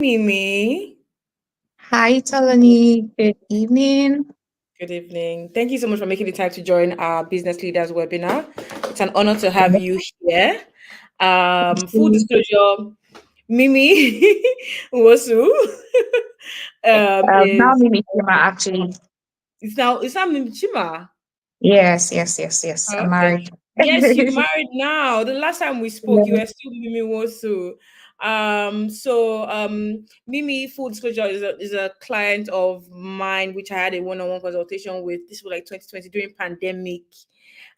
Mimmi. Hi, Tolani. Good evening. Good evening. Thank you so much for making the time to join our Business Leaders webinar. It's an honor to have you here. Full disclosure, Mimi Wosu Now is Mimmi Chima, actually. it's now Mimi Chima. Yes. I'm Okay. married. Yes, you're married now. The last time we spoke, you Yeah. were still Mimi Wosu. Mimi, full disclosure, is a client of mine, which I had a one-on-one consultation with. This was like 2020 during pandemic.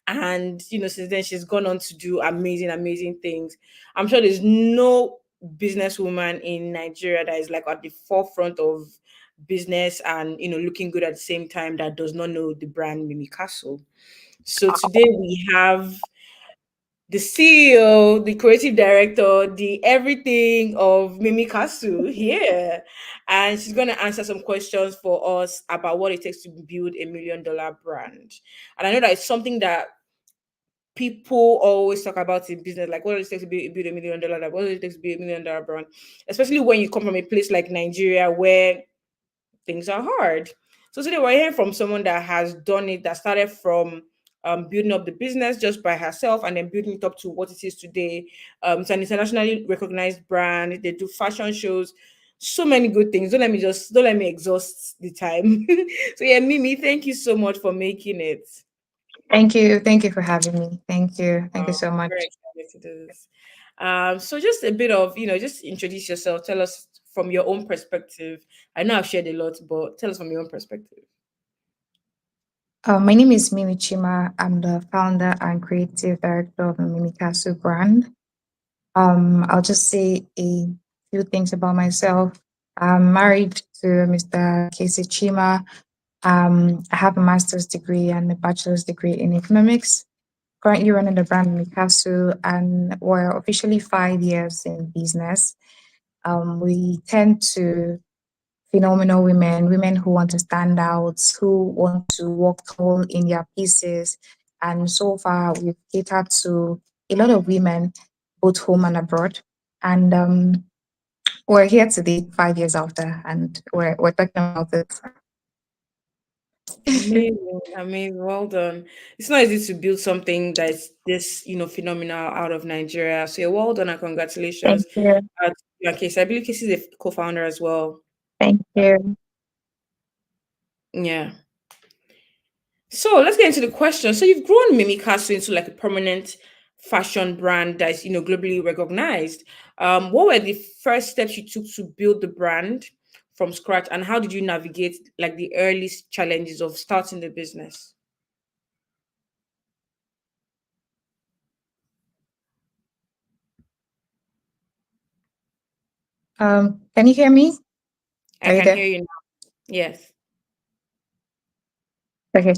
And since then she's gone on to do amazing things. I'm sure there's no businesswoman in Nigeria that is like at the forefront of business and looking good at the same time that does not know the brand Mimi Castle. So today we have the CEO, the creative director, the everything of Mimi Kasu here. And she's going to answer some questions for us about what it takes to build a $1 million brand. And I know that it's something that people always talk about in business, like what does it take to build $1 million, like what does it take to be $1 million brand, especially when you come from a place like Nigeria where things are hard. So today we're hearing from someone that has done it, that started from building up the business just by herself and then building it up to what it is today. It's an internationally recognized brand. They do fashion shows, so many good things. Don't let me exhaust the time. So yeah, Mimi, thank you so much for making it. Thank you. Thank you for having me. Thank you. Thank you so I'm much. very excited to do this. So just a bit of, just introduce yourself. Tell us from your own perspective. I know I've shared a lot, but tell us from your own perspective. My name is Mimmi Chima. I'm the founder and creative director of the Mimmi Kasu brand. I'll just say a few things about myself. I'm married to Mr. Casey Chima. I have a master's degree and a bachelor's degree in economics. Currently running the brand Mikasu, and we're officially 5 years in business. We tend to phenomenal women who want to stand out, who want to walk tall in their pieces. And so far, we've catered to a lot of women, both home and abroad. And we're here today, 5 years after, and we're talking about it. Amazing, amazing. Well done. It's not easy to build something that's this, phenomenal out of Nigeria. So yeah, well done and Thank congratulations. you. Yeah, Casey. I believe Casey is a co-founder as well. Thank you. Yeah. So let's get into the question. So you've grown Mimikasu into like a permanent fashion brand that's globally recognized. What were the first steps you took to build the brand from scratch, and how did you navigate like the early challenges of starting the business? Can you hear me? I Are you can there? hear you now. Yes. Okay.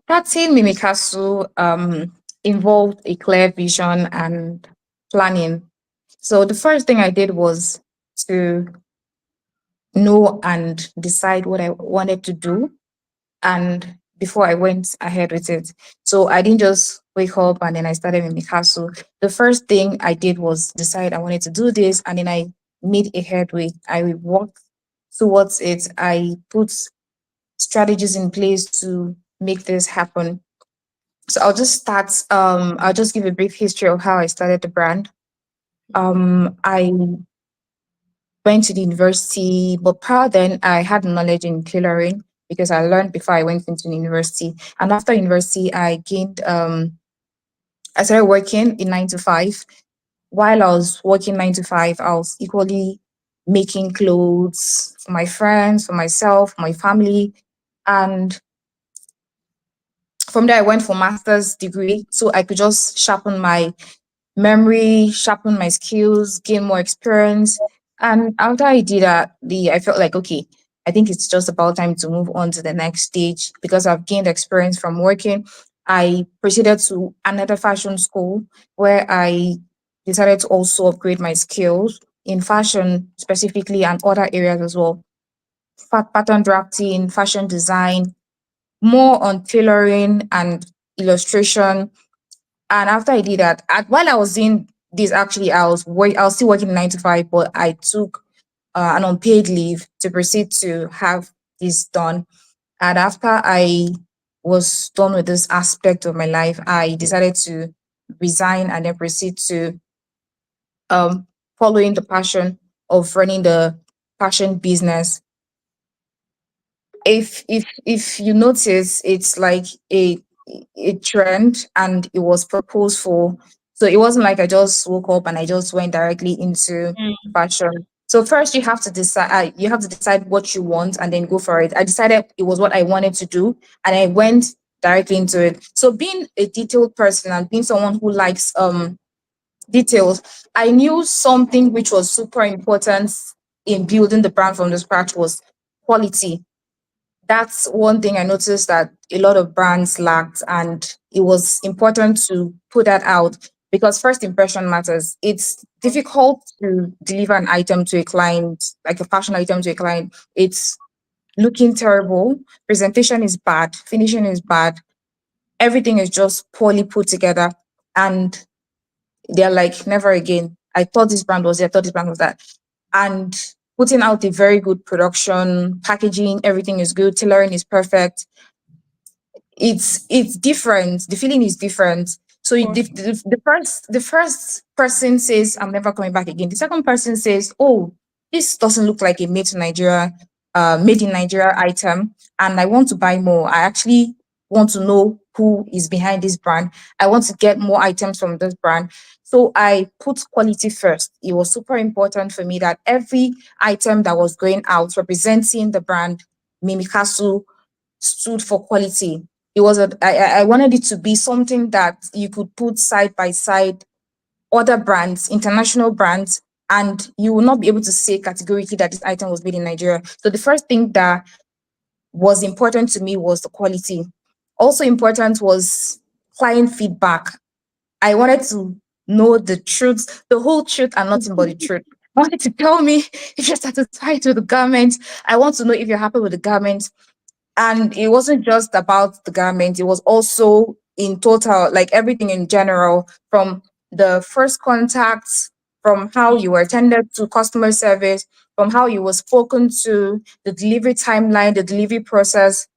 Starting Mimikasu involved a clear vision and planning. So the first thing I did was to know and decide what I wanted to do, and before I went ahead with it. So I didn't just wake up and then I started Mimikasu. The first thing I did was decide I wanted to do this, and then I made a headway. I worked towards it. I put strategies in place to make this happen. So I'll just give a brief history of how I started the brand. Okay. I went to the university, but prior then I had knowledge in tailoring because I learned before I went into the university. And after university, I started working in 9 to 5. While I was working 9 to 5, I was equally making clothes for my friends, for myself, my family. And from there, I went for master's degree so I could just sharpen my memory, sharpen my skills, gain more experience. And after I did that, I felt like, okay, I think it's just about time to move on to the next stage because I've gained experience from working. I proceeded to another fashion school where I decided to also upgrade my skills in fashion specifically and other areas as well. Pattern drafting, fashion design, more on tailoring and illustration. And after I did that, while I was doing this, actually, I was still working 9 to 5, but I took an unpaid leave to proceed to have this done. And after I was done with this aspect of my life, I decided to resign and then proceed to um, following the passion of running the fashion business. If you notice, it's like a trend, and it was purposeful. So it wasn't like I just woke up and I just went directly into Mm. fashion. So first you have to decide what you want and then go for it. I decided it was what I wanted to do, and I went directly into it. So being a detailed person and being someone who likes details, I knew something which was super important in building the brand from the scratch was quality. That's one thing I noticed that a lot of brands lacked, and it was important to put that out because first impression matters. It's difficult to deliver an item to a client, like a fashion item to a client. It's looking terrible, presentation is bad, finishing is bad, everything is just poorly put together, and they're like, never again. I thought this brand was it, I thought this brand was that. And putting out a very good production, packaging, everything is good, tailoring is perfect, it's different. The feeling is different. So Of the, course. the, the first person says, I'm never coming back again. The second person says, oh, this doesn't look like a made in Nigeria item, and I want to buy more. I actually want to know who is behind this brand. I want to get more items from this brand. So I put quality first. It was super important for me that every item that was going out representing the brand Mimmi stood for quality. It was I wanted it to be something that you could put side by side other brands, international brands, and you will not be able to say categorically that this item was made in Nigeria. So the first thing that was important to me was the quality. Also important was client feedback. I wanted to know the truth, the whole truth and nothing but the truth. I wanted to tell me if you're satisfied with the garment. I want to know if you're happy with the garment. And it wasn't just about the garment, it was also in total, like everything in general, from the first contact, from how you were attended to customer service, from how you were spoken to, the delivery timeline, the delivery process,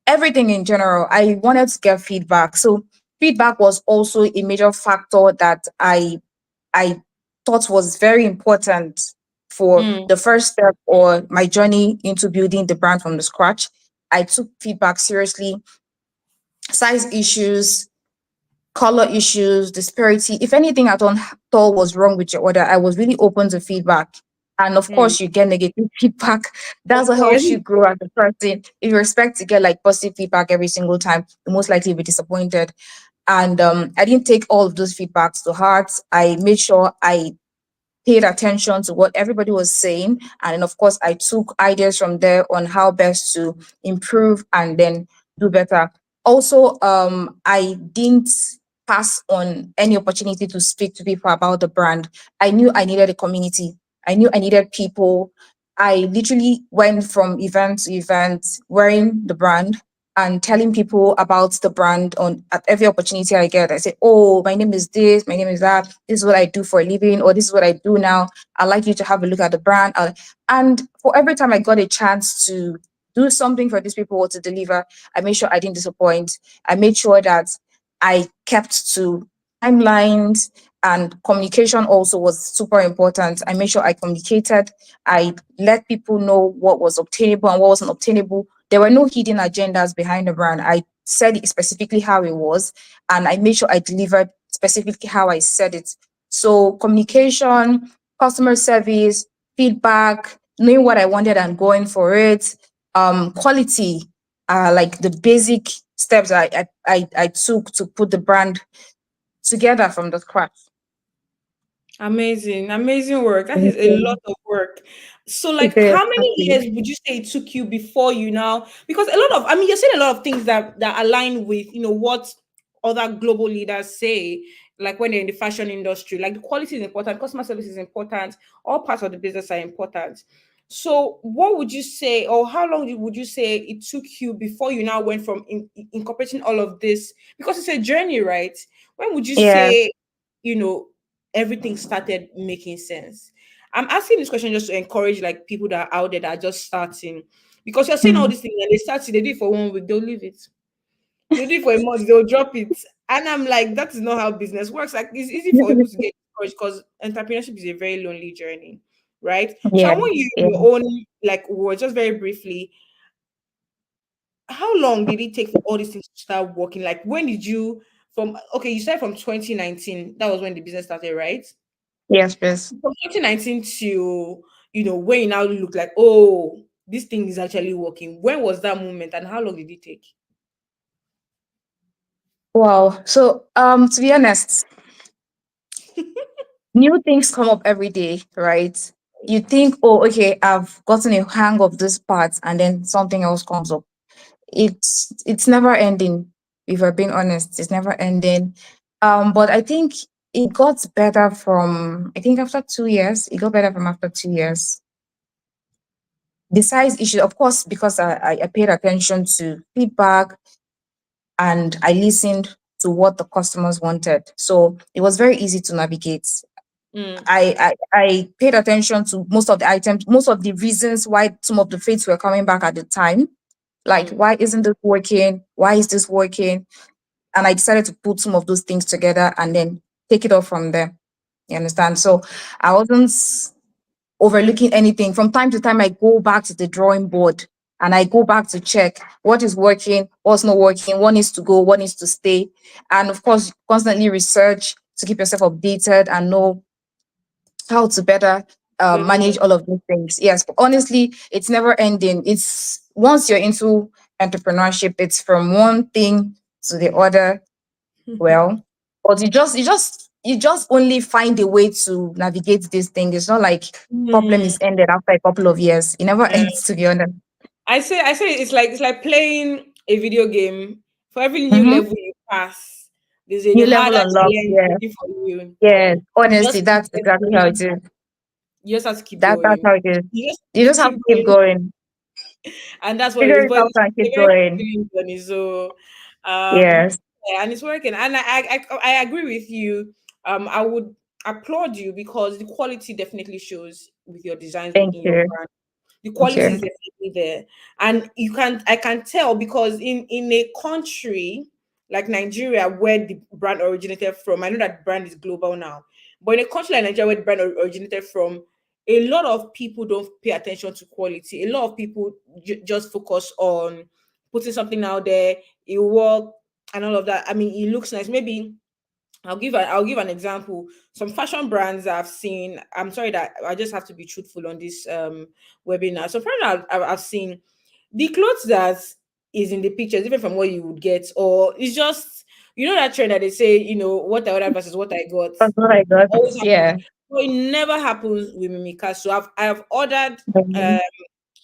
everything in general. I wanted to get feedback. So feedback was also a major factor that I thought was very important for Mm. the first step or my journey into building the brand from the scratch. I took feedback seriously. Size issues, color issues, disparity. If anything at all was wrong with your order, I was really open to feedback. And of Mm. course, you get negative feedback. Of That's what course. helps you grow as a person. If you expect to get like positive feedback every single time, you most likely be disappointed. And I didn't take all of those feedbacks to heart. I made sure I paid attention to what everybody was saying. And then, of course, I took ideas from there on how best to improve and then do better. Also, I didn't pass on any opportunity to speak to people about the brand. I knew I needed a community. I knew I needed people. I literally went from event to event wearing the brand and telling people about the brand on at every opportunity I get. I say, oh, my name is this, my name is that, this is what I do for a living, or this is what I do now. I'd like you to have a look at the brand. And for every time I got a chance to do something for these people or to deliver, I made sure I didn't disappoint. I made sure that I kept to timelines, and communication also was super important. I made sure I communicated. I let people know what was obtainable and what wasn't obtainable. There were no hidden agendas behind the brand. I said it specifically how it was, and I made sure I delivered specifically how I said it. So communication, customer service, feedback, knowing what I wanted and going for it, quality, like the basic steps I took to put the brand together from the scratch. Amazing, amazing work. That is Thank a lot you. of work. So, It like, is how many happy. years would you say it took you before you now? Because a lot of, I mean, you're saying a lot of things that align with, what other global leaders say, like when they're in the fashion industry. Like, the quality is important, customer service is important, all parts of the business are important. So, what would you say, or how long would you say it took you before you now went from incorporating all of this? Because it's a journey, right? When would you Yeah. say, you know, everything started making sense? I'm asking this question just to encourage like people that are out there that are just starting, because you're saying all Mm. these things and they start it, they do it for 1 week, they'll leave it. They'll do it for a month, they'll drop it. And I'm like, that is not how business works. Like, it's easy for people to get discouraged because entrepreneurship is a very lonely journey, right? So I Yeah, want you in yeah. your own like words, just very briefly, how long did it take for all these things to start working? Like, when did you from okay, you started from 2019. That was when the business started, right? Yes, yes. From 2019 to when you now look like, oh, this thing is actually working. When was that moment and how long did it take? Wow. So, to be honest, new things come up every day, right? You think, oh, okay, I've gotten a hang of this part, and then something else comes up. It's never ending. If we're being honest, it's never ending. But I think it got better from, I think after 2 years. It got better from after 2 years. The size issue, of course, because I paid attention to feedback and I listened to what the customers wanted. So it was very easy to navigate. Mm, I paid attention to most of the items, most of the reasons why some of the fates were coming back at the time. Like, mm, why isn't this working? Why is this working? And I decided to put some of those things together and then take it off from there. You understand? So I wasn't overlooking anything. From time to time, I go back to the drawing board and I go back to check what is working, what's not working, what needs to go, what needs to stay. And of course, constantly research to keep yourself updated and know how to better better. manage all of these things. Yes, but honestly, it's never ending. It's once you're into entrepreneurship, it's from one thing to the other. Well, but you just only find a way to navigate this thing. It's not like problem Mm, is ended after a couple of years. It never yeah. ends, to be honest. I say it's like playing a video game. For every new Mm-hmm. level you pass, there's a New level harder unlocked. challenge Yeah, waiting for you. yeah. You Honestly, just keep that's exactly how going. it is. You just have to keep That's going. how it is. You just You have just to have keep to keep going. going. And that's what it Figure is. it But out it's and a keep very going. fulfilling journey. So, Yes. yeah, and it's working. And I agree with you. I would applaud you because the quality definitely shows with your designs Thank in your you. brand. The Thank quality is you. definitely there, and I can tell because in a country like Nigeria where the brand originated from, I know that brand is global now, but in a country like Nigeria where the brand originated from, a lot of people don't pay attention to quality. A lot of people just focus on putting something out there, it work and all of that. I mean, it looks nice. Maybe I'll give an example. Some fashion brands I've seen. I'm sorry that I just have to be truthful on this webinar. So brands I've seen, the clothes that is in the picture is different from what you would get, or it's just that trend that they say what I ordered versus what I got. That's what I got. Always happens, Yeah. but it never happens with Mimika. So I've ordered Mhm. um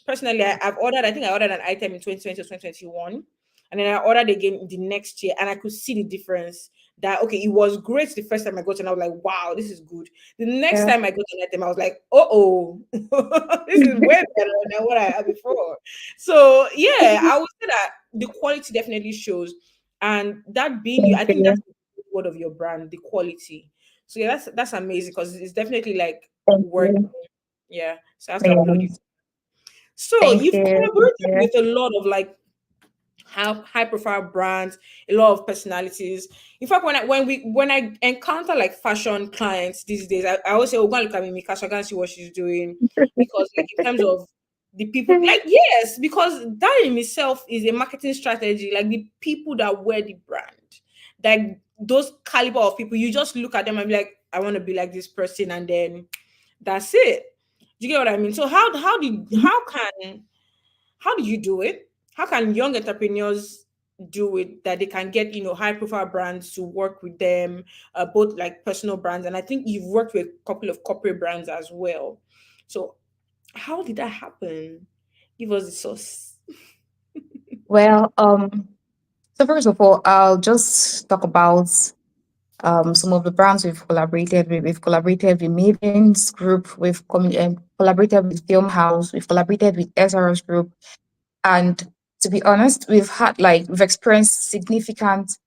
personally, I've ordered, I think I ordered an item in 2020 or 2021. And then I ordered again the next year and I could see the difference. That okay, it was great the first time I got it, and I was like, wow, this is good. The next Yeah. time I got an item, I was like, oh, this is way better than what I had before. So yeah, I would say that the quality definitely shows. And that being you, Thank I think you. that's the word of your brand, the quality. So yeah, that's amazing because it's definitely like Thank work. you. Yeah. So I have to applaud you. Yes. So Thank you've you. Thank collaborated you. with a lot of like high profile brands, a lot of personalities. In fact, when I encounter like fashion clients these days, I always say, "Oh, go and look at Mimi because I can see what she's doing." Because like in terms of the people, like yes, because that in itself is a marketing strategy. Like the people that wear the brand, like those caliber of people, you just look at them and be like, "I want to be like this person," and then that's it. Do you get what I mean? So how did you do it? How can young entrepreneurs do it that they can get high profile brands to work with them, both like personal brands, and I think you've worked with a couple of corporate brands as well. So how did that happen? Give us the source. Well, so first of all, I'll just talk about some of the brands we've collaborated with. We've collaborated with Mavens Group, collaborated with Film House, we've collaborated with SRS Group, and to be honest, we've experienced significant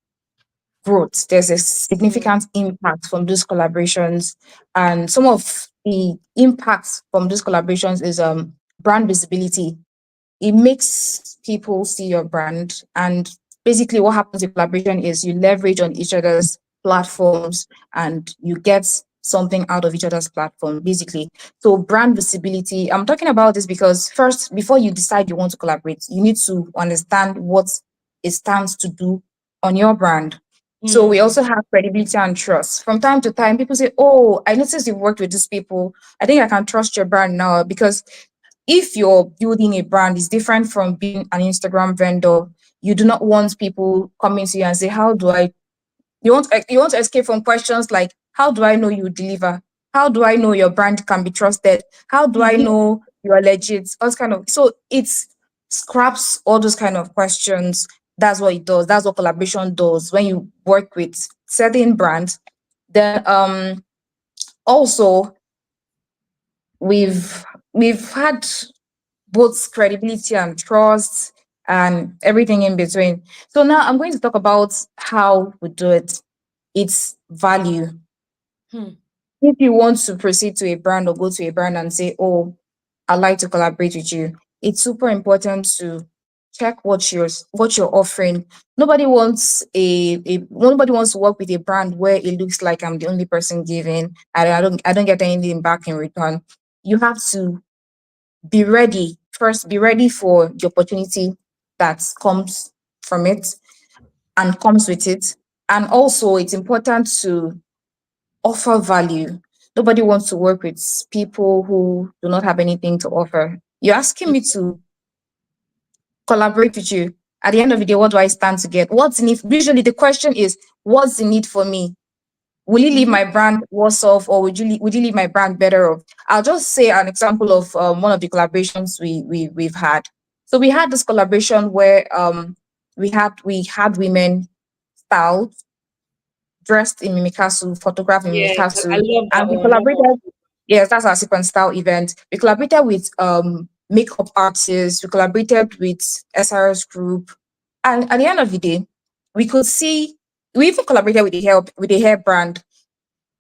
growth. There's a Mm, significant impact from those collaborations, and some of the impacts from these collaborations is brand visibility. It makes people see your brand. And basically, what happens in collaboration is you leverage on each other's platforms and you get something out of each other's platform, basically. So, brand visibility, I'm talking about this because first, before you decide you want to collaborate, you need to understand what it stands to do on your brand. So we Mm. also have credibility and trust. From time to time, people say, "Oh, I noticed you've worked with these people. I think I can trust your brand now." Because if you're building a brand, it's different from being an Instagram vendor. You do not want people coming to you and say, "How do I?" You want to escape from questions like, "How do I know you deliver? How do I know your brand can be trusted? How do I know you are legit?" All kind of so it scraps all those kind of questions. That's what it does. That's what collaboration does when you work with certain brands. Then also we've had both credibility and trust and everything in between. So now I'm going to talk about how we do it. It's value. Hmm. If you want to proceed to a brand or go to a brand and say, "Oh, I'd like to collaborate with you," it's super important to check what you're offering. Nobody wants to work with a brand where it looks like I'm the only person giving. I don't get anything back in return. You have to be ready. First, be ready for the opportunity that comes from it and comes with it. And also, it's important to offer value. Nobody wants to work with people who do not have anything to offer. You're asking me to collaborate with you. At the end of the day, what do I stand to get? What's in it? Usually, the question is, what's in it for me? Will you leave Mm-hmm. my brand worse off, or would you leave my brand better off? I'll just say an example of one of the collaborations we've had. So we had this collaboration where we had women styled, dressed in Mimikasu, photographed in Yeah, I Mimikasu, love that and we one. That one. collaborated. Yes, that's our sequence style event. We collaborated with makeup artists. We collaborated with SRS Group, and at the end of the day, we could see we even collaborated with the hair brand.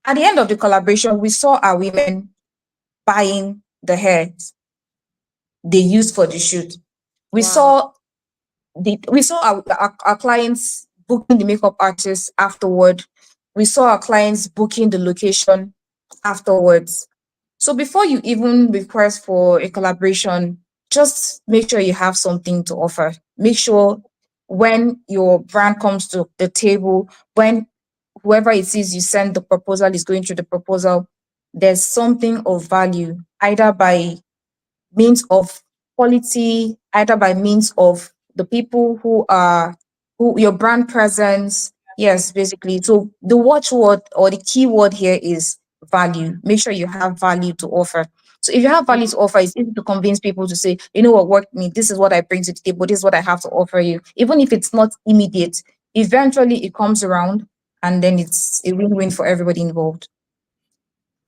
At the end of the collaboration, we saw our women buying the hair they used for the shoot. We Wow. saw our clients booking the makeup artist afterward. We saw our clients booking the location afterwards. So before you even request for a collaboration, just make sure you have something to offer. Make sure when your brand comes to the table, when whoever it is you send the proposal is going through the proposal, there's something of value, either by means of quality, either by means of the people who your brand presence. Yes, basically. So the watchword or the keyword here is value. Make sure you have value to offer. So if you have value to offer, it's easy to convince people to say, "You know what, work me. This is what I bring to the table. This is what I have to offer you." Even if it's not immediate, eventually it comes around and then it's a win-win for everybody involved.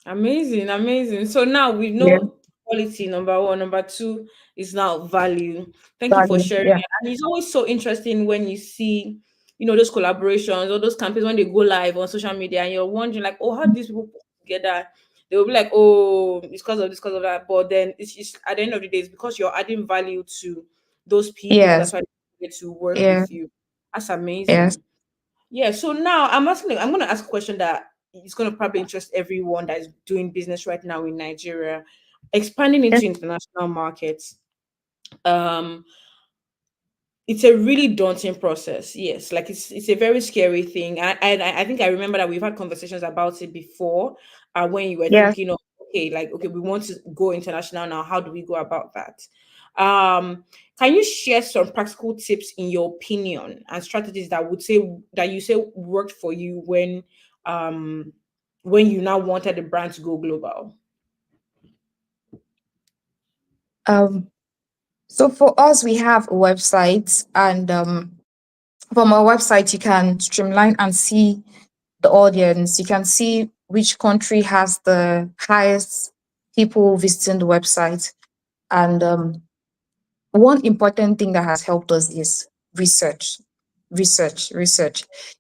Amazing, amazing. So now we Yeah, know quality, number one. Number two is now value. Thank you for value. sharing Yeah. it. And it's always so interesting when you see, those collaborations or those campaigns when they go live on social media and you're wondering, like, oh, how do these people put together? They will be like, oh, it's because of this, because of that. But then it's just at the end of the day, it's because you're adding value to those people. Yes. That's why they get to work Yeah. with you. That's Yes. amazing. Yeah, so now I'm gonna ask a question that is gonna probably interest everyone that is doing business right now in Nigeria, expanding Yes. into international markets. Um, it's a really daunting process. Yes, like it's a very scary thing. I think I remember that we've had conversations about it before, when you were Yes. thinking of, okay, like, okay, we want to go international now. How do we go about that? Um, can you share some practical tips in your opinion and strategies that you say worked for you um when you now wanted the brand to go global? Um, so for us, we have a website, and from our website, you can streamline and see the audience. You can see which country has the highest people visiting the website. And one important thing that has helped us is research. Research.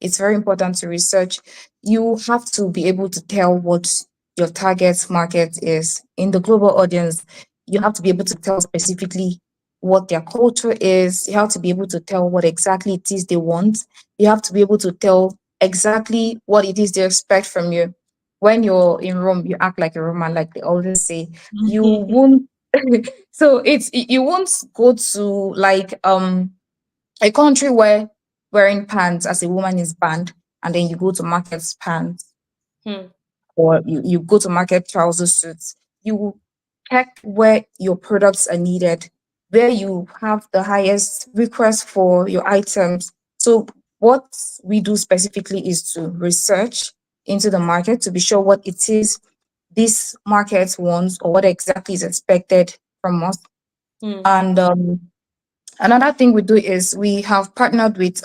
It's very important to research. You have to be able to tell what your target market is. In the global audience, you have to be able to tell specifically what their culture is. You have to be able to tell what exactly it is they want. You have to be able to tell exactly what it is they expect from you. When you're in Rome, you act like a Roman, like they always say. You won't so it's you won't go to like a country where wearing pants as a woman is banned, and then you go to market pants, Hmm. or you go to market trouser suits. You check where your products are needed, where you have the highest request for your items. So what we do specifically is to research into the market to be sure what it is this market wants or what exactly is expected from us. Hmm. And another thing we do is we have partnered with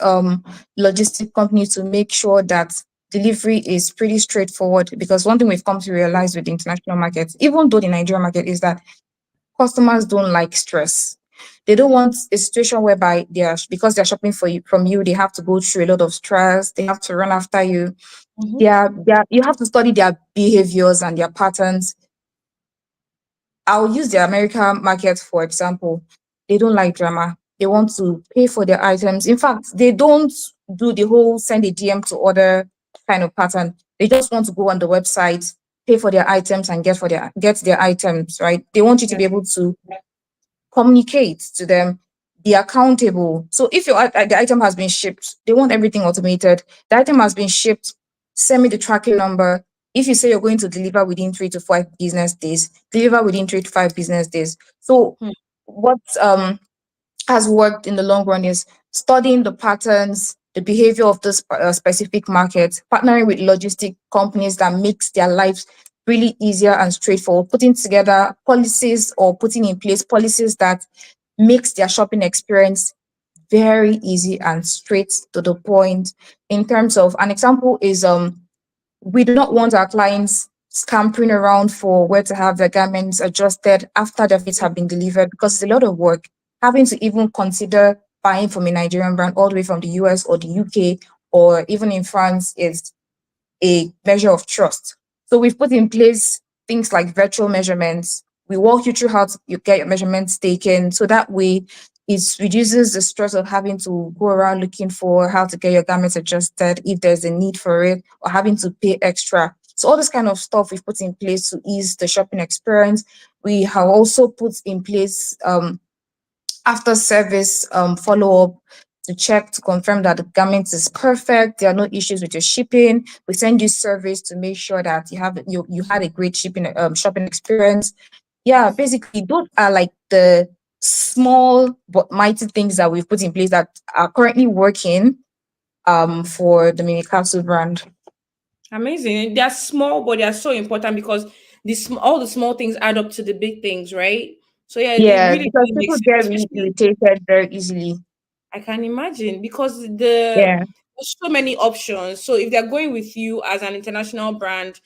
logistic companies to make sure that delivery is pretty straightforward. Because one thing we've come to realize with the international market, even though the Nigerian market, is that customers don't like stress. They don't want a situation whereby because they're shopping for you from you, they have to go through a lot of stress. They have to run after you. Mhm. You have to study their behaviors and their patterns. I'll use the American market for example. They don't like drama. They want to pay for their items. In fact, they don't do the whole send a DM to order kind of pattern. They just want to go on the website, pay for their items, and get their items, right? They want you to Yeah. be able to communicate to them, be accountable. So if the item has been shipped, they want everything automated. The item has been shipped, send me the tracking number. If you say you're going to deliver within 3 to 5 business days, deliver within 3 to 5 business days. So Hmm. what has worked in the long run is studying the patterns, the behavior of this specific market, partnering with logistic companies that makes their lives really easier and straightforward, putting together policies or putting in place policies that makes their shopping experience very easy and straight to the point. In terms of an example is we do not want our clients scampering around for where to have their garments adjusted after their fits have been delivered, because it's a lot of work. Having to even consider buying from a Nigerian brand all the way from the US or the UK or even in France is a measure of trust. So we've put in place things like virtual measurements. We walk you through how to you get your measurements taken. So that way it reduces the stress of having to go around looking for how to get your garments adjusted if there's a need for it, or having to pay extra. So all this kind of stuff we've put in place to ease the shopping experience. We have also put in place after service follow up to check to confirm that the garment is perfect. There are no issues with your shipping. We send you surveys to make sure that you had a great shipping shopping experience. Yeah, basically those are like the small but mighty things that we've put in place that are currently working for the Mimmi brand. Amazing. They're small, but they're so important because all the small things add up to the big things, right? So yeah, it Yeah, really, because really people makes sense, get really especially irritated very easily. I can imagine because Yeah, there's so many options. So if they're going with you as an international brand,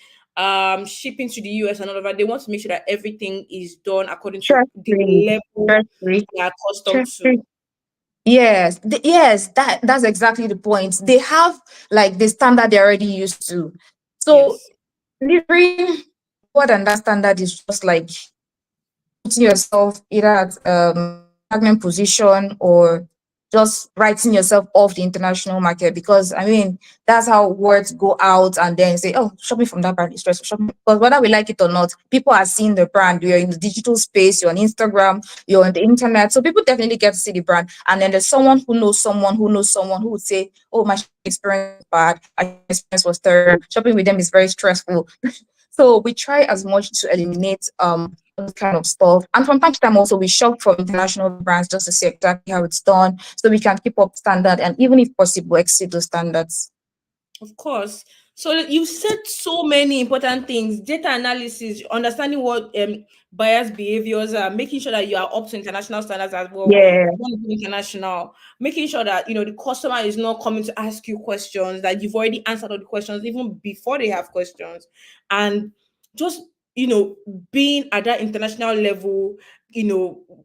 shipping to the US and all of that, they want to make sure that everything is done according to stress the free, level stress free, they are accustomed stress to. free. Yes, yes, that's exactly the point. They have like the standard they're already used to. So Yes. delivering lower than that standard is just like putting yourself either at a stagnant position or just writing yourself off the international market. Because I mean that's how words go out and then say, oh, shopping from that brand is stressful. Shopping, because whether we like it or not, people are seeing the brand. You're in the digital space, you're on Instagram, you're on the internet, so people definitely get to see the brand. And then there's someone who knows someone who knows someone who would say, oh, my shopping experience was bad, my shopping experience was terrible, shopping with them is very stressful. So we try as much to eliminate all this kind of stuff. And from time to time also we shop from international brands just to see exactly how it's done, so we can keep up standard and even if possible exceed those standards. Of course. So you said so many important things: data analysis, understanding what buyers' behaviors are, making sure that you are up to international standards as well. Yeah, Not even international, making sure that the customer is not coming to ask you questions, that you've already answered all the questions even before they have questions, and just you know being at that international level.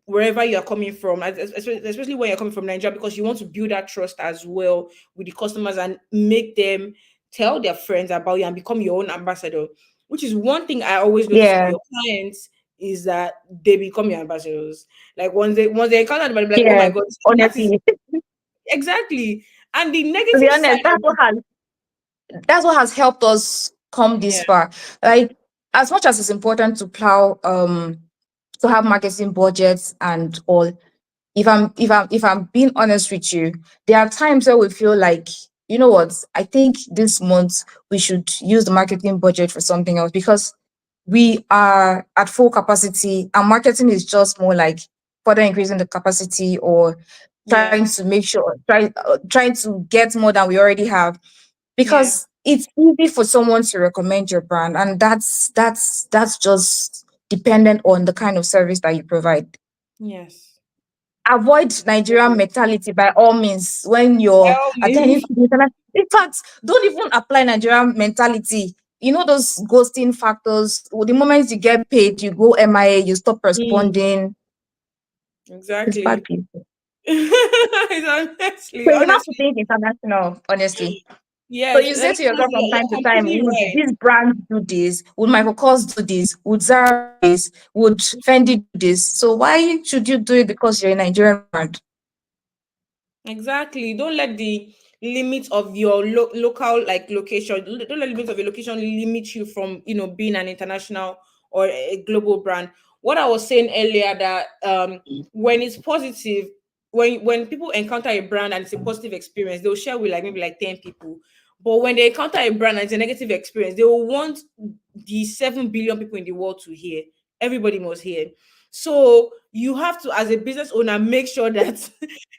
Wherever you are coming from, especially when you're coming from Nigeria, because you want to build that trust as well with the customers and make them tell their friends about you and become your own ambassador. which is one thing I always notice about Yeah, your clients is that they become your ambassadors. Like once they encounter the like, oh yeah. my god, that is Honestly, exactly. And the to be negative honest, side of it, that's what has helped us come yeah, this far. Like, as much as it's important to plow to have marketing budgets and all, if I'm being honest with you, there are times where we feel like, you know what, I think this month we should use the marketing budget for something else, because we are at full capacity and marketing is just more like further increasing the capacity, or trying yeah, to make sure trying to get more than we already have, yeah, because it's easy for someone to recommend your brand, and that's just dependent on the kind of service that you provide. yes. Avoid Nigerian mentality by all means when you're Tell attending me. to the internet. In fact, don't even apply Nigerian mentality. You know those ghosting factors. The moment you get paid, you go MIA, you stop Mm, responding. It's bad exactly. people. It's honestly, So you have to honestly, think international, honestly. So yes. you say to yourself Honestly, from you're time to time, completely would right. this brand do this? Would Michael Kors do this? Would Zara do this? Would Fendi do this? So why should you do it because you're a Nigerian brand? Exactly. Don't let the limit of your local like location. Don't let the limit of your location limit you from being an international or a global brand. What I was saying earlier that when it's positive, when people encounter a brand and it's a positive experience, they'll share with like maybe like 10 people. But when they encounter a brand and it's a negative experience, they will want the 7 billion people in the world to hear. Everybody must hear. So you have to, as a business owner, make sure that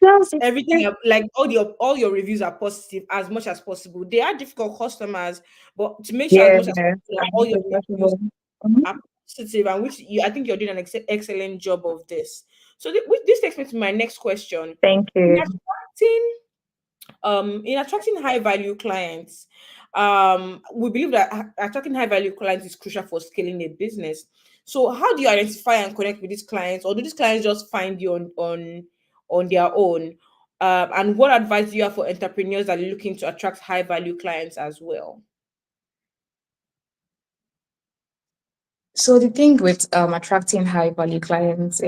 Yes, everything like all your reviews are positive as much as possible. They are difficult customers, but to make sure as yeah, much as possible that as all much your as reviews possible. Mhm. are positive, and which I think you're doing an excellent job of this. So this takes me to my next question. Thank In you. attracting in attracting high value clients, we believe that attracting high value clients is crucial for scaling a business. So how do you identify and connect with these clients, or do these clients just find you on their own? And what advice do you have for entrepreneurs that are looking to attract high value clients as well? So the thing with attracting high value clients,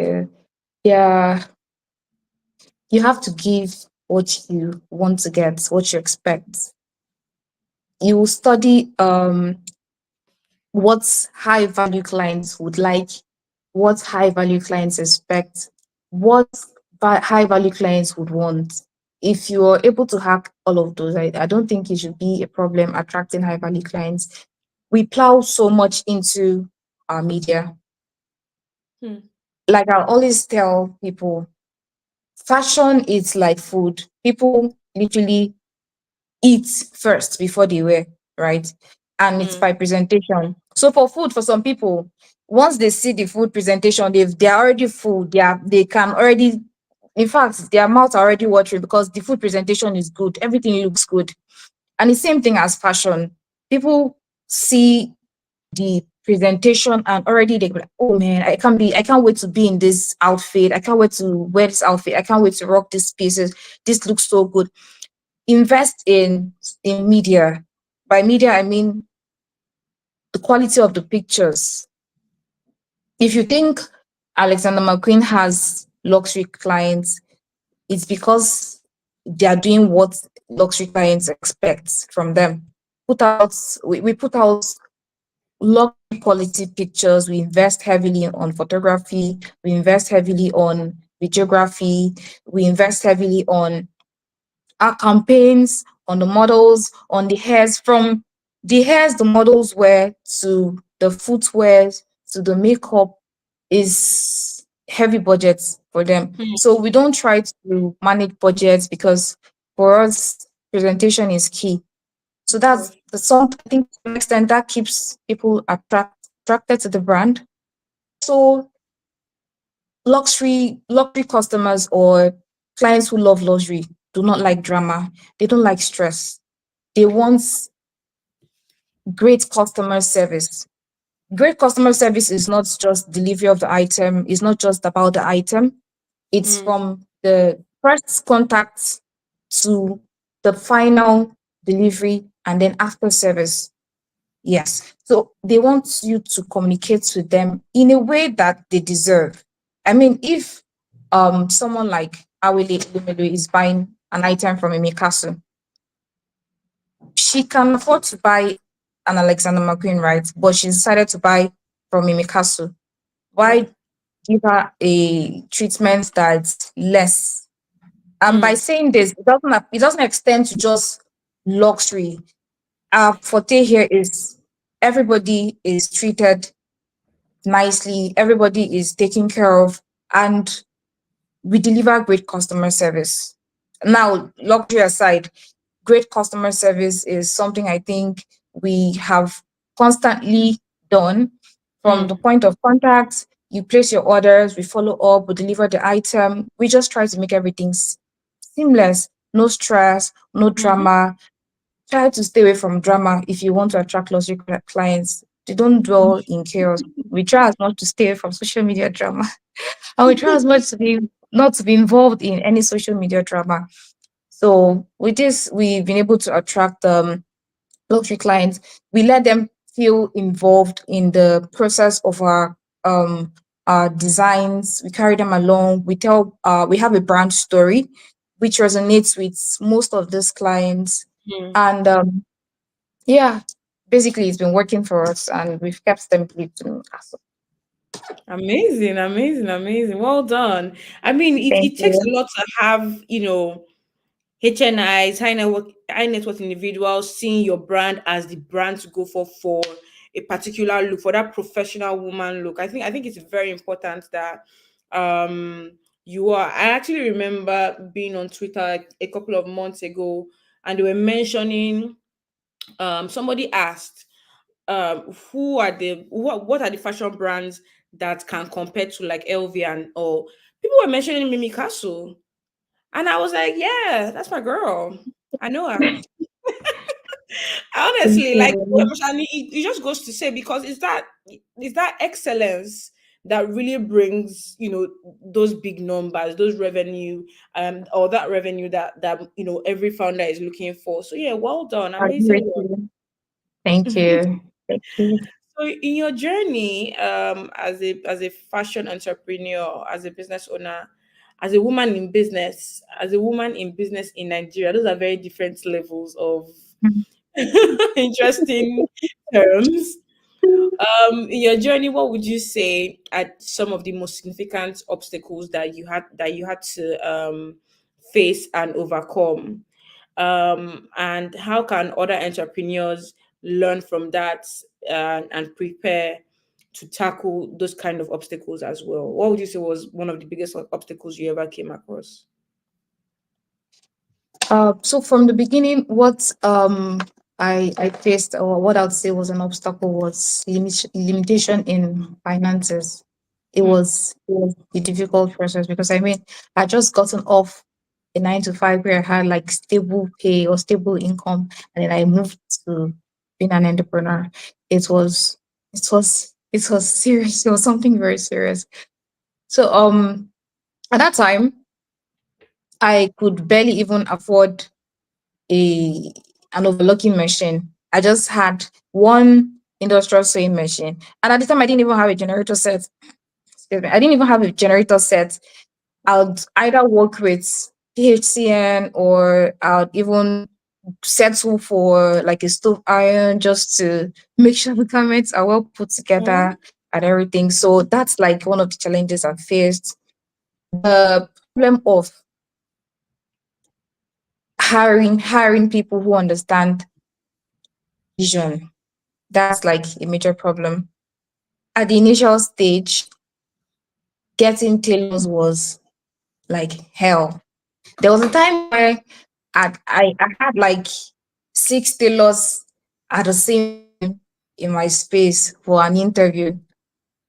yeah, you have to give what you want to get, what you expect. You study what high value clients would like, what high value clients expect, what high value clients would want. If you are able to hack all of those, I don't think it should be a problem attracting high value clients. We plow so much into our media. Hmm. Like I always tell people, fashion is like food. People literally eat first before they wear, right? And it's Hmm. by presentation. So for food, for some people, once they see the food presentation, they're already full. They can already, in fact, their mouth are already watering because the food presentation is good. Everything looks good. And the same thing as fashion. People see the presentation and already they go like, oh man, I can't wait to be in this outfit. I can't wait to wear this outfit. I can't wait to rock these pieces. This looks so good. Invest in media. By media, I mean the quality of the pictures. If you think Alexander McQueen has luxury clients, it's because they are doing what luxury clients expect from them. We put out luxury quality pictures. We invest heavily on photography. We invest heavily on videography. We invest heavily on our campaigns, on the models, on the hairs, from the hairs the models wear to the footwear to the makeup is heavy budgets for them. Hmm. So we don't try to manage budgets because for us presentation is key. So Of that's course. the some I think to some extent that keeps people attracted to the brand. So luxury customers or clients who love luxury do not like drama. They don't like stress. They want great customer service. Great customer service is not just delivery of the item, it's not just about the item. It's Hmm. from the first contact to the final delivery and then after service. Yes. So they want you to communicate with them in a way that they deserve. I mean, if someone like Awele Lumelu is buying an item from Emekasu, she can afford to buy an Alexander McQueen, right? But she decided to buy from Emekasu. Yeah. Why give her a treatment that's less? And by Mm, saying this, it doesn't extend to just luxury. Our forte here is everybody is treated nicely, everybody is taken care of, and we deliver great customer service. Now, luxury aside, great customer service is something I think we have constantly done from the mm, point of contact. You place your orders, we follow up, we deliver the item. We just try to make everything seamless, no stress, no mhm. drama. Try to stay away from drama if you want to attract luxury clients. They don't dwell in chaos. We try as much to stay away from social media drama. And we try as much to be not to be involved in any social media drama. So with this, we've been able to attract luxury clients. We let them feel involved in the process of um our designs. We carry them along. We have a brand story which resonates with most of these clients. Mm. And yeah, basically it's been working for us and we've kept them pleased. Amazing, amazing, amazing. Well done. I mean, Thank it takes a you. lot to have, HNIs, high net worth individuals seeing your brand as the brand to go for a particular look, for that professional woman look. I think it's very important that um you are. I actually remember being on Twitter a couple of months ago, and they were mentioning somebody asked who are what are the fashion brands that can compare to like LV, and or people were mentioning Mimi Castle, and I was like, yeah, that's my girl. I know her. Thank Honestly, like, you. and it just goes to say, because it's that excellence that really brings, those big numbers, those revenue, or that revenue that every founder is looking for. So yeah, well done, I agree amazing with work. you. Thank you. Thank you. So in your journey, as a fashion entrepreneur, as a business owner, as a woman in business in Nigeria, those are very different levels of interesting terms. In your journey, what would you say are some of the most significant obstacles that you had to face and overcome? And how can other entrepreneurs learn from that, and prepare to tackle those kind of obstacles as well? What would you say was one of the biggest obstacles you ever came across? So from the beginning, what I faced, or what I'd say was an obstacle, was limitation in finances. Hmm. It was a difficult process because I mean I just gotten off a 9 to 5 where I had like stable pay or stable income, and then I moved to being an entrepreneur. It was it was serious. It was something very serious. So at that time I could barely even afford a an overlocking machine. I just had one industrial sewing machine. And at the time I didn't even have a generator set. Excuse me. I didn't even have a generator set. I would either work with PHCN, or I would even settle for like a stove iron just to make sure the garments are well put Hmm. together and everything. So that's like one of the challenges I faced. The problem of hiring people who understand vision. That's like a major problem. At the initial stage, getting tailors was like hell. There was a time where I had like 6 tailors at the same time in my space for an interview.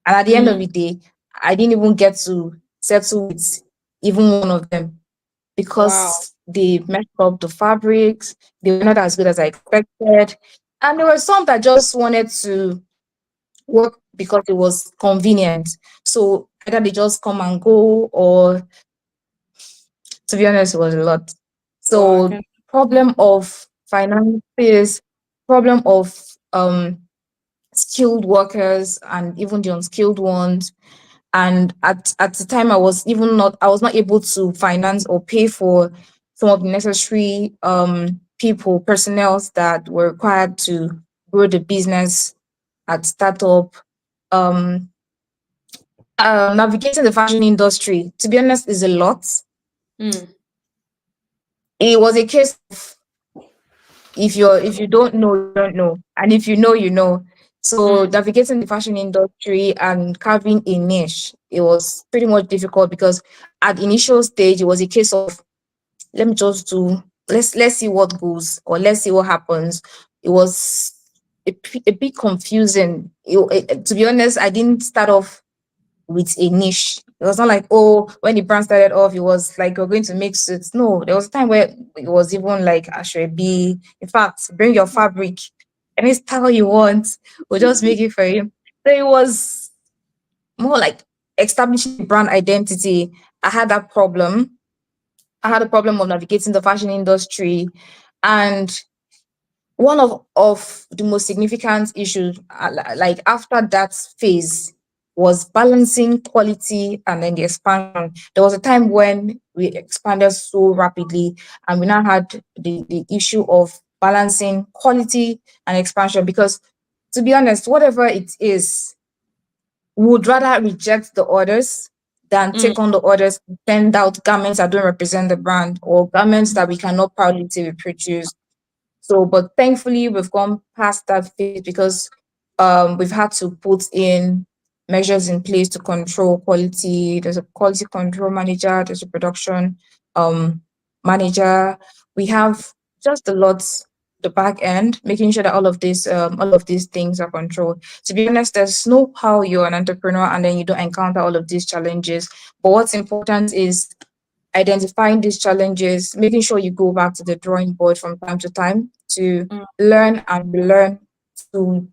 And at the end of Mm. the day, I didn't even get to settle with even one of them Wow. because they messed up the fabrics. They were not as good as I expected. And there were some that just wanted to work because it was convenient. So either they just come and go, or to be honest, it was a lot. Wow. I So can. problem of finances, problem of skilled workers and even the unskilled ones. And at the time, I was not able to finance or pay for some of the necessary personnel that were required to grow the business at startup. Um, Navigating the fashion industry, to be honest, is a lot. Mm, It was a case of, if you don't know, you don't know, and if you know, you know. So mm, navigating the fashion industry and carving a niche, it was pretty much difficult because at the initial stage, it was a case of, let me just do, let's see what goes, or let's see what happens. It was a bit confusing. To be honest, I didn't start off with a niche. It was not like, oh, when the brand started off, it was like you're going to make suits. No, there was a time where it was even like Ashwebi. In fact, bring your fabric, any style you want, we'll just make it for you. So it was more like establishing brand identity. I had that problem. I had a problem of navigating the fashion industry. And one of the most significant issues, like after that phase, was balancing quality and then the expansion. There was a time when we expanded so rapidly, and we now had the issue of balancing quality and expansion, because, to be honest, whatever it is, we would rather reject the orders than mm, take on the orders, send out garments that don't represent the brand, or garments that we cannot proudly say we produce. So, but thankfully, we've gone past that phase, because we've had to put in measures in place to control quality. There's a quality control manager, there's a production um, manager. We have just a lot, the back end, making sure that all of these things are controlled. To be honest, there's no how you're an entrepreneur and then you don't encounter all of these challenges. But what's important is identifying these challenges, making sure you go back to the drawing board from time to time to mm. learn and relearn, to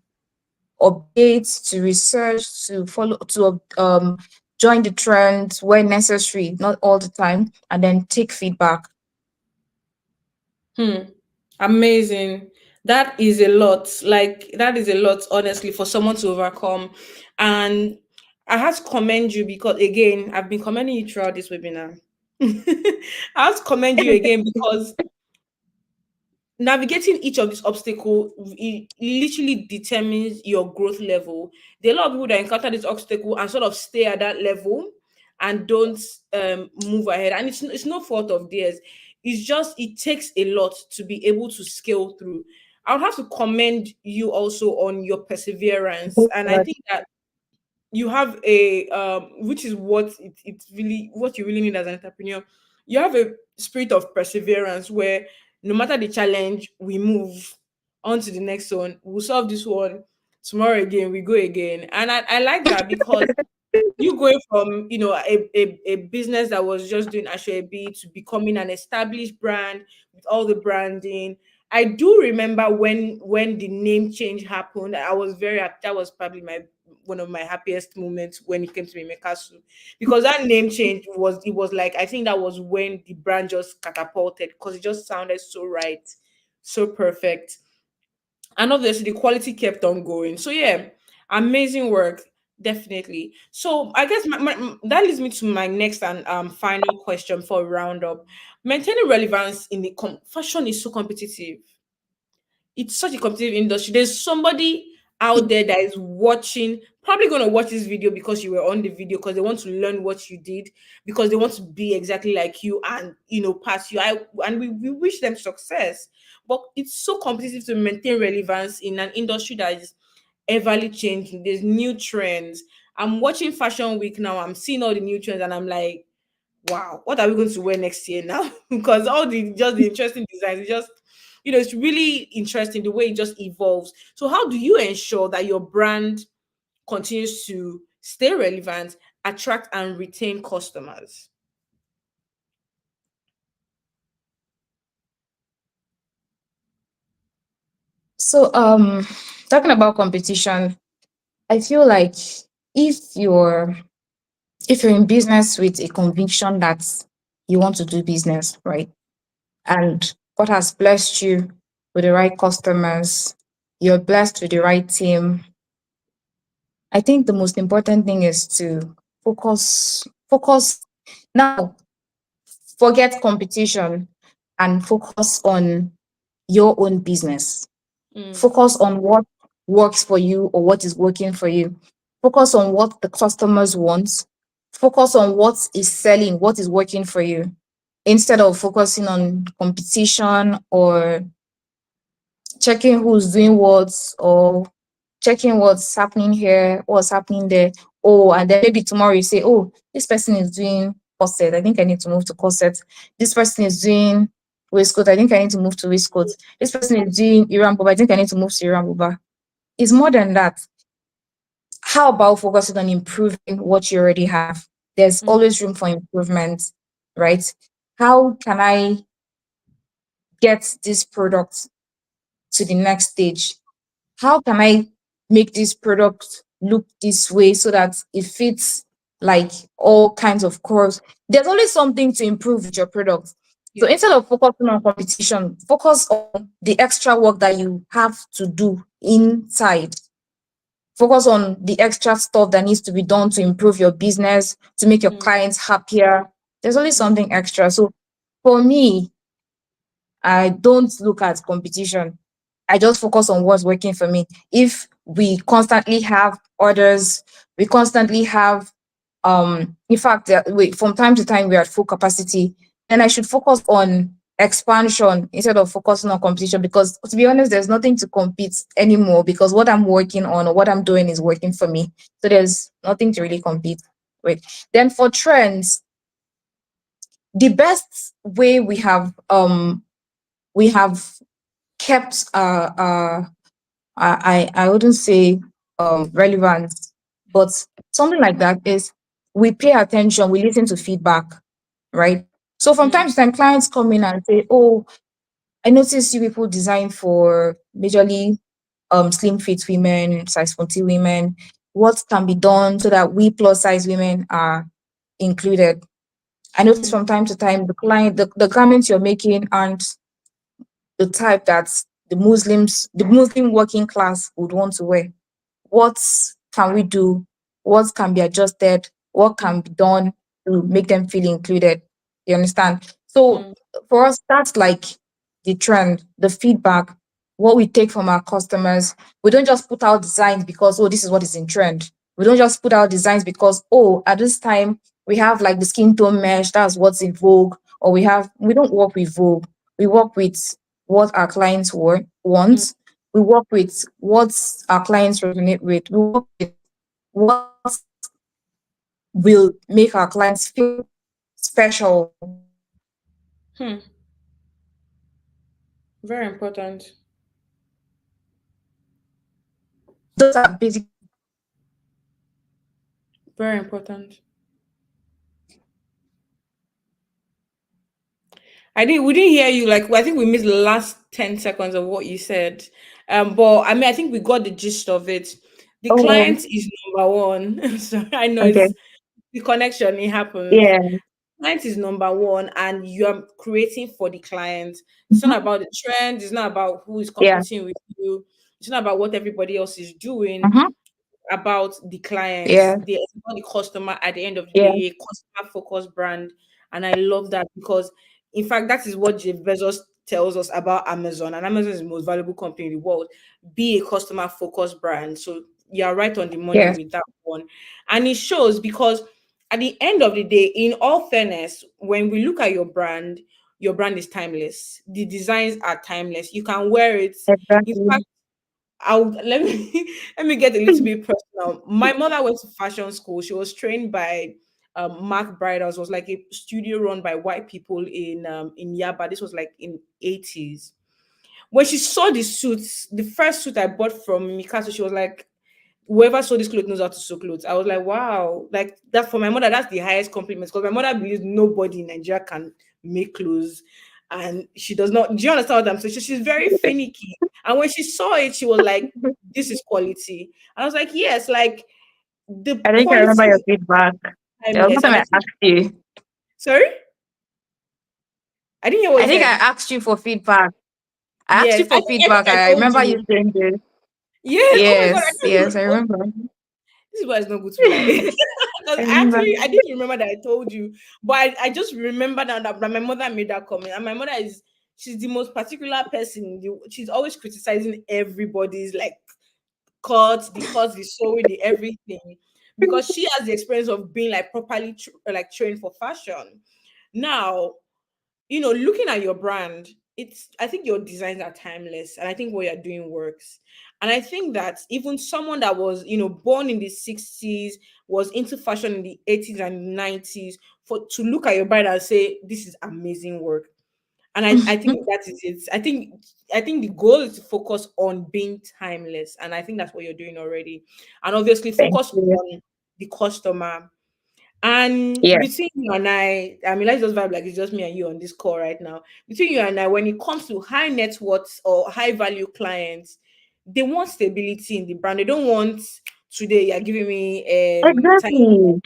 update, to research, to follow, to join the trends where necessary, not all the time, and then take feedback. Hmm. Amazing. That is a lot. Like that is a lot, honestly, for someone to overcome. And I have to commend you because again, I've been commending you throughout this webinar. I have to commend you again because navigating each of these obstacles it literally determines your growth level. There are a lot of people that encounter this obstacle and sort of stay at that level and don't move ahead. And it's no fault of theirs. It's just it takes a lot to be able to scale through. I would have to commend you also on your perseverance. And I But think that you have a which is what it's really what you really need as an entrepreneur. You have a spirit of perseverance where no matter the challenge we move on to the next one, we'll solve this one tomorrow again, we go again. And I like that because you going from a business that was just doing Ashwebi to becoming an established brand with all the branding. I do remember when the name change happened. I was very happy. That was probably my one of my happiest moments when it came to Mimmi Kasu, because that name change was like I think that was when the brand just catapulted because it just sounded so right, so perfect, and obviously the quality kept on going. So yeah, amazing work, definitely. So I guess that leads me to my next and final question for a roundup. Maintaining relevance in the fashion is so competitive. It's such a competitive industry. There's somebody out there that is watching, probably going to watch this video because you were on the video, because they want to learn what you did, because they want to be exactly like you and pass you. And we wish them success. But it's so competitive to maintain relevance in an industry that is everly changing. There's new trends. I'm watching Fashion Week now. I'm seeing all the new trends, and I'm like, wow, what are we going to wear next year now? Because all the interesting designs, it just it's really interesting the way it just evolves. So how do you ensure that your brand continues to stay relevant, attract and retain customers? so, talking about competition, I feel like if you're if you're in business with a conviction that you want to do business, right? And God has blessed you with the right customers, you're blessed with the right team, I think the most important thing is to focus now, forget competition and focus on your own business. Mm, Focus on what works for you or what is working for you. Focus on what the customers want. Focus on what is selling, what is working for you, instead of focusing on competition or checking who's doing what, or checking what's happening here, what's happening there. Oh, and then maybe tomorrow you say, oh, this person is doing corset. I think I need to move to corset. This person is doing waistcoat. I think I need to move to waistcoat. This person is doing Iran Boba. I think I need to move to Iran Boba. It's more than that. How about focusing on improving what you already have? There's mm, always room for improvement, right? How can I get this product to the next stage? How can I make this product look this way so that it fits like all kinds of curves? There's always something to improve with your product. So yeah. instead of focusing on competition, focus on the extra work that you have to do inside. Focus on the extra stuff that needs to be done to improve your business, to make your Mm, clients happier. There's always mm, something extra. So for me, I don't look at competition. I just focus on what's working for me. If we constantly have orders, we constantly have in fact from time to time we're at full capacity, then I should focus on expansion instead of focusing on competition, because to be honest, there's nothing to compete anymore because what I'm working on or what I'm doing is working for me. So there's nothing to really compete with. Then for trends, the best way we have kept I wouldn't say relevant, but something like that is we pay attention, we listen to feedback, right? So from time mm, to time, clients come in and say, "Oh, I noticed you people design for majorly slim fit women, size 40 women. What can be done so that we plus size women are included?" I notice mm, from time to time the garments you're making aren't the type that the Muslim working class would want to wear. What can we do? What can be adjusted? What mm, can be done to make them feel included? You understand? So mm, for us, that's like the trend, the feedback, what we take from our customers. We don't just put out designs because, oh, this is what is in trend. We don't just put out designs because, oh, at this time we have like the skin tone mesh, that's what's in vogue. Or we don't work with vogue. We work with what our clients mm, want. We work with what our clients resonate with. We work with what will make our clients feel special. hmm. Very important. Those are basic. Very important. I didn't. We didn't hear you. Like I think we missed the last 10 seconds of what you said. But I mean, I think we got the gist of it. The Oh, client is number one. So I know okay. it's the connection. It happens. Yeah. Client is number one, and you are creating for the client. It's not Mhm. about the trend. It's not about who is Yeah. competing with you. It's not about what everybody else is doing. Mhm. About the clients, Yeah. about the customer at the end of the Yeah. day, a customer focused brand. And I love that because, in fact, that is what Jeff Bezos tells us about Amazon. And Amazon is the most valuable company in the world. Be a customer focused brand. So you're right on the money Yeah. with that one. And it shows because at the end of the day, in all fairness, when we look at your brand is timeless. The designs are timeless. You can wear it. In Exactly. fact, I'll let me let me get a little bit personal. My mother went to fashion school. She was trained by Mark Bridals. It was like a studio run by white people in Yaba. This was like in 80s. When she saw the suits, the first suit I bought from Mikasa, she was like, whoever saw this clothes knows how to sew clothes. I was like, wow, like that for my mother, that's the highest compliment because my mother believes nobody in Nigeria can make clothes. And she does not, do you understand what I'm saying? She's very finicky. And when she saw it, she was like, this is quality. And I was like, yes, like the I think I quality remember your is feedback. There was one timeless. time And I especially, asked you. sorry, I didn't hear what I you think I said. asked you for feedback. I asked you Yes, for I feedback. think I I told remember you you. saying this. Yes, oh my God, I Yes. told you. Yes, I remember. this boy is not good to lie. I Because remember. I didn't remember that I told you, but I just remember now that my mother made that comment, and my mother is she's the most particular person. She's always criticizing everybody's like cuts, the sewing, the everything, because she has the experience of being like properly like trained for fashion. Now, looking at your brand, I think your designs are timeless, and I think what you're doing works. And I think that even someone that was, born in the 60s, was into fashion in the 80s and 90s, for to look at your brand and say, this is amazing work. And I think that is it. I think the goal is to focus on being timeless. And I think that's what you're doing already. And obviously Thank focus you. on the customer. And Yeah, between you and I mean, let's just vibe like it's just me and you on this call right now. Between you and I, when it comes to high net worth or high value clients, they want stability in the brand. They don't want today you're giving me time, exactly.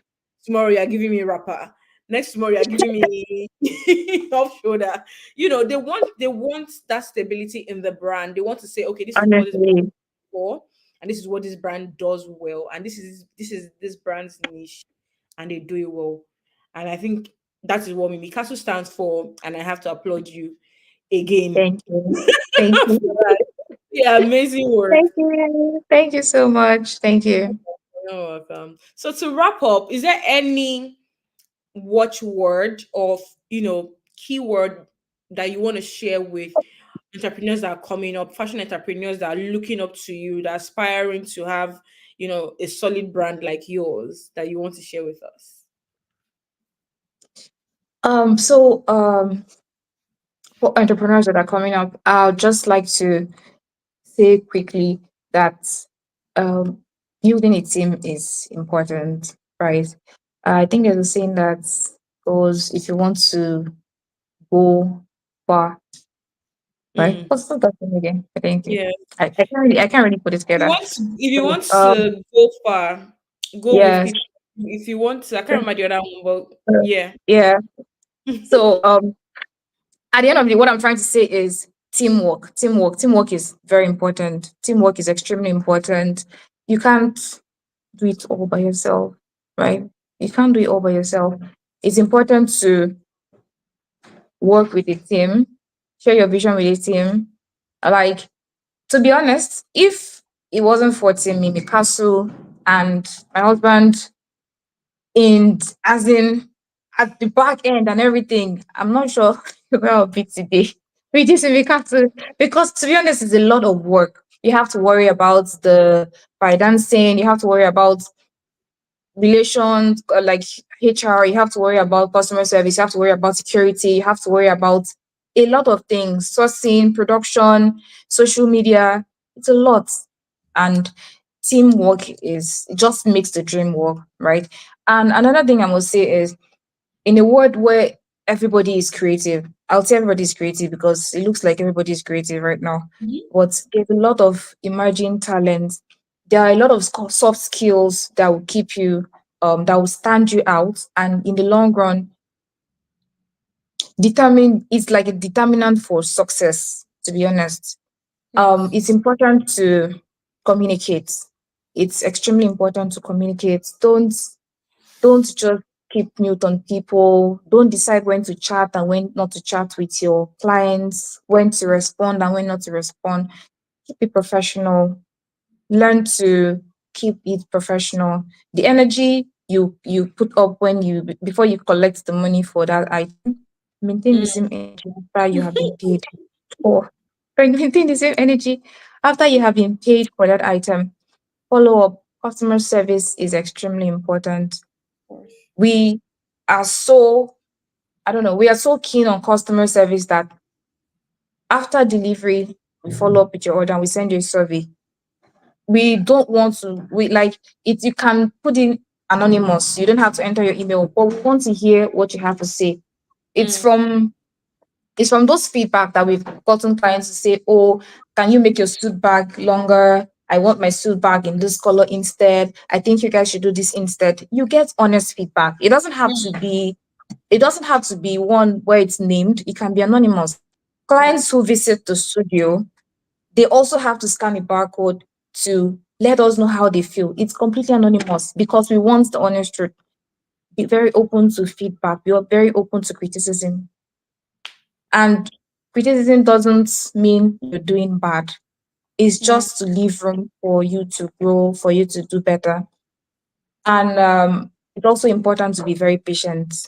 tomorrow you're giving me rapper, next tomorrow you're giving me off shoulder. They want that stability in the brand. They want to say, okay, this is what this brand Honestly, is for, and this is what this brand does well, and this is this brand's niche, and they do it well. And I think that is what Mimi Kasu stands for, and I have to applaud you again. thank you. Thank you. For that. Yeah, amazing work. Thank you. Thank you so much. Thank you. You're welcome. So to wrap up, is there any watchword of keyword that you want to share with entrepreneurs that are coming up, fashion entrepreneurs that are looking up to you, that are aspiring to have a solid brand like yours, that you want to share with us? For entrepreneurs that are coming up, I'll just like to say quickly that um, building a team is important, right? I think there's a saying that goes, if you want to go far, right? Mm, What's that thing again? Thank you. yeah. I can't really put it together. If you So, want to go far, go with yes, people. If you want to, I can't remember the other one, but uh, yeah. yeah. So, at the end of the day, what I'm trying to say is teamwork. Teamwork is very important. Teamwork is extremely important. You can't do it all by yourself, right? You can't do it all by yourself. It's important to work with a team, share your vision with a team. Like, to be honest, if it wasn't for Team Mimi Castle and my husband, in as in at the back end and everything, I'm not sure where I'll be today. We just we have to, because to be honest, it's a lot of work. You have to worry about the financing, you have to worry about relations, like HR, you have to worry about customer service, you have to worry about security, you have to worry about a lot of things, sourcing, production, social media. It's a lot. And teamwork is, it just makes the dream work, right? And another thing I must say is, in a world where everybody is creative, I'll say everybody is creative because it looks like everybody is creative right now. Mhm. But there's a lot of emerging talents. There are a lot of soft skills that will keep you, that will stand you out, and in the long run, determine it's like a determinant for success. To be honest, Yes. it's important to communicate. It's extremely important to communicate. Don't just keep mute on people. Don't decide when to chat and when not to chat with your clients, when to respond and when not to respond. Keep it professional. Learn to keep it professional. The energy you put up when you before you collect the money for that item, maintain the Mm, same energy after you have been paid. Or maintain the same energy after you have been paid for that item. Follow up. Customer service is extremely important. of course. We are so, I don't know, we are so keen on customer service that after delivery, we follow up with your order and we send you a survey. We don't want to, we like it, you can put in anonymous, you don't have to enter your email, but we want to hear what you have to say. It's Mm, from it's from those feedback that we've gotten clients to say, oh, can you make your suit bag longer? I want my suit bag in this color instead. I think you guys should do this instead. You get honest feedback. It doesn't have to be one where it's named. It can be anonymous. yeah. Clients who visit the studio, they also have to scan a barcode to let us know how they feel. It's completely anonymous because we want the honest truth. Be very open to feedback. We are very open to criticism. And criticism doesn't mean you're doing bad. It's Mm. just to leave room for you to grow, for you to do better. And it's also important to be very patient,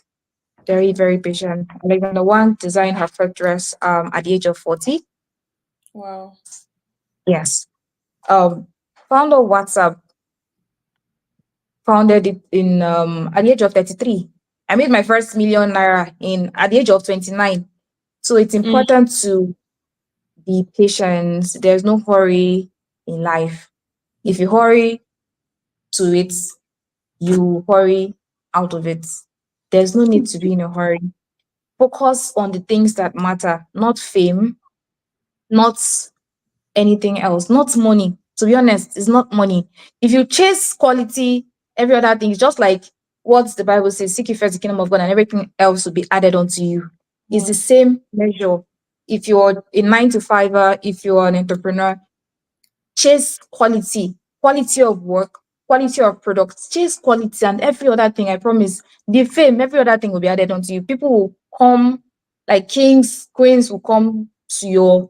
very, very patient. Alexander One designed her first dress at the age of 40. Wow. Yes. Um, Founder of WhatsApp founded it in at the age of 33. I made my first million naira in at the age of 29. So it's Mm. important to be patient. There's no hurry in life. If you hurry to it, you hurry out of it. There's no need to be in a hurry. Focus on the things that matter, not fame, not anything else, not money. To be honest, it's not money. If you chase quality, every other thing is just like what the Bible says, seek ye first the kingdom of God and everything else will be added unto you. It's the Mm. same measure. If you're a 9 to 5er, if you're an entrepreneur, chase quality, quality of work, quality of products, chase quality and every other thing. I promise. The fame, every other thing will be added onto you. People will come, like kings, queens will come to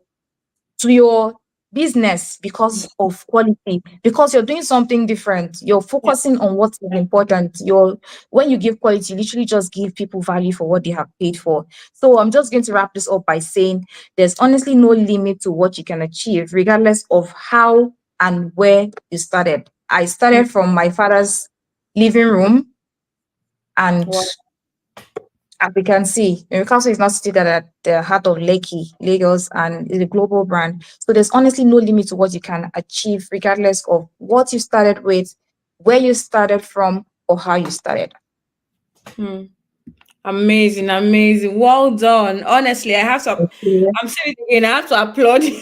your business because of quality, because you're doing something different. You're Yeah. focusing on what's important. You're When you give quality, you literally just give people value for what they have paid for. So I'm just going to wrap this up by saying there's honestly no limit to what you can achieve, regardless of how and where you started. I Mm. started from my father's living room, and Wow. as we can see, Kasu is not situated at the heart of Lekki, Lagos, and is a global brand. So there's honestly no limit to what you can achieve, regardless of what you started with, where you started from, or how you started. Mm. Amazing, amazing. Well done. Honestly, I have to. Thank you. I'm saying it again. I have to applaud you.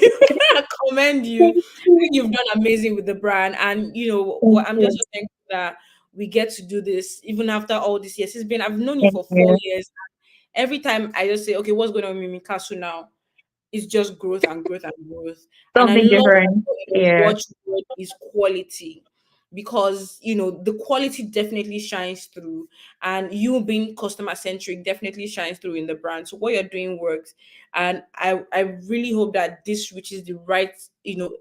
I commend you. I Thank think you. you've done amazing with the brand, and Thank what I'm just you. so thankful that we get to do this even after all these years. I've known you Thank for four you. years. Every time I just say, okay, what's going on with Mimi Kasu now? It's just growth and growth and growth. And I Something love different. that your Yeah. watchword is quality, because the quality definitely shines through, and you being customer centric definitely shines through in the brand. So what you're doing works, and I really hope that this reaches the right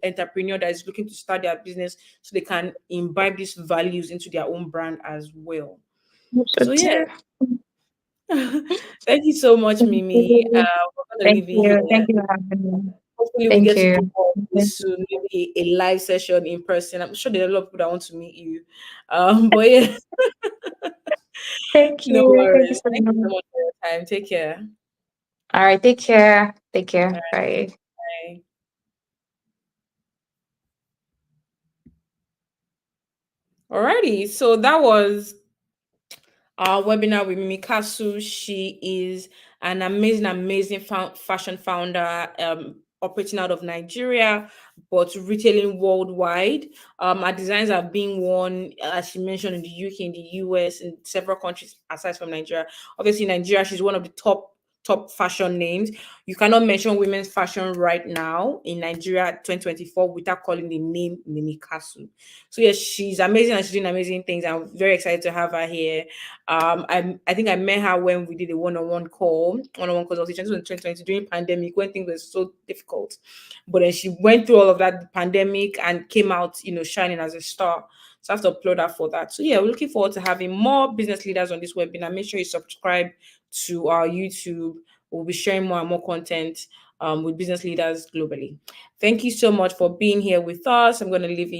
entrepreneur that is looking to start their business, so they can imbibe these values into their own brand as well. You So should yeah. too. Thank you so much, Thank Mimi. you. We're gonna Thank leave it you. here. Thank you for having me. Hopefully, we Thank get to do you. more of this soon. Maybe a live session in person. I'm sure there are a lot of people that want to meet you. But yeah, Thank no you. Thank you worries. so Thank you so much. much for your time. Take care. All right. Take care. Take All care. right, Bye. bye. Alrighty, so that was our webinar with Mimi Kasu. She is an amazing, amazing fashion founder, operating out of Nigeria, but retailing worldwide. Her designs have been worn, as she mentioned, in the UK, in the US, in several countries aside from Nigeria. Obviously, Nigeria, she's one of the top fashion names. You cannot mention women's fashion right now in Nigeria 2024 without calling the name Mimi Kasu. So yes, she's amazing and she's doing amazing things. I'm very excited to have her here. I think I met her when we did a one-on-one consultation in 2020 during pandemic when things were so difficult. But then she went through all of that pandemic and came out, shining as a star. So I have to applaud her for that. So yeah, we're looking forward to having more business leaders on this webinar. Make sure you subscribe to our YouTube. We'll be sharing more and more content with business leaders globally. Thank you so much for being here with us. I'm going to leave you